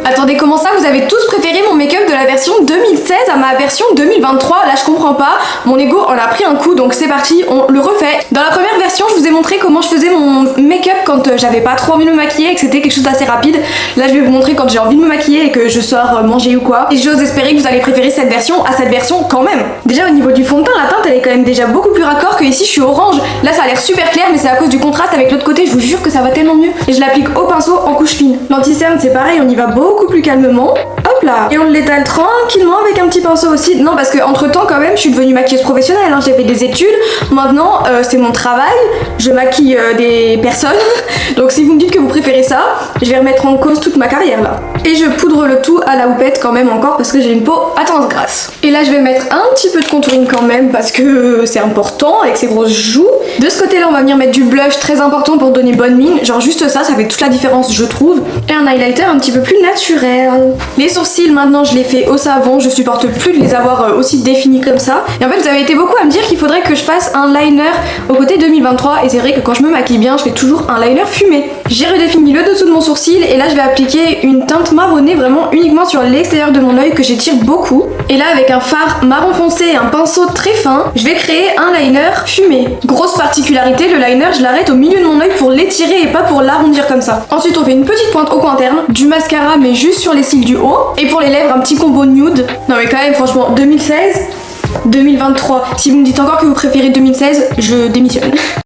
Attendez, comment ça, vous avez tous préféré mon make-up de la version 2016 à ma version 2023? Là je comprends pas, mon ego en a pris un coup, donc c'est parti, on le refait. Dans la première version je vous ai montré comment je faisais mon make-up quand j'avais pas trop envie de me maquiller et que c'était quelque chose d'assez rapide. Là je vais vous montrer quand j'ai envie de me maquiller et que je sors manger ou quoi. Et j'ose espérer que vous allez préférer cette version à cette version quand même. Déjà au niveau du fond de teint, la teinte elle est quand même déjà beaucoup plus raccord que ici je suis orange. Là ça a l'air super clair mais c'est à cause du contraste avec l'autre côté, je vous jure que ça va tellement mieux. Et je l'applique au pinceau en couche fine. L'anti-cerne c'est pareil, on y va beaucoup plus calmement. Hop là. Et on l'étale tranquillement avec un petit pinceau aussi. Non parce que entre temps quand même je suis devenue maquilleuse professionnelle, hein. J'ai fait des études. Maintenant c'est mon travail. Je maquille des personnes. Donc si vous me dites que vous préférez ça, je vais remettre en cause toute ma carrière là. Et je poudre le tout à la houppette quand même encore parce que j'ai une peau à tendance grasse. Et là je vais mettre un petit peu de contouring quand même parce que c'est important avec ces grosses joues. De ce côté là on va venir mettre du blush très important pour donner bonne mine. Genre juste ça fait toute la différence je trouve. Et un highlighter un petit peu plus naturel. Les sourcils maintenant je les fais au savon. Je supporte plus de les avoir aussi définis comme ça. Et en fait vous avez été beaucoup à me dire qu'il faudrait que je fasse un liner au côté 2023. Et c'est vrai que quand je me maquille bien je fais toujours un liner fumé. J'ai redéfini le dessous de mon sourcil et là je vais appliquer une teinte marronnée vraiment uniquement sur l'extérieur de mon œil que j'étire beaucoup. Et là avec un fard marron foncé et un pinceau très fin, je vais créer un liner fumé. Grosse particularité, le liner je l'arrête au milieu de mon œil pour l'étirer et pas pour l'arrondir comme ça. Ensuite on fait une petite pointe au coin interne, du mascara mais juste sur les cils du haut. Et pour les lèvres un petit combo nude. Non mais quand même franchement 2016, 2023. Si vous me dites encore que vous préférez 2016, je démissionne.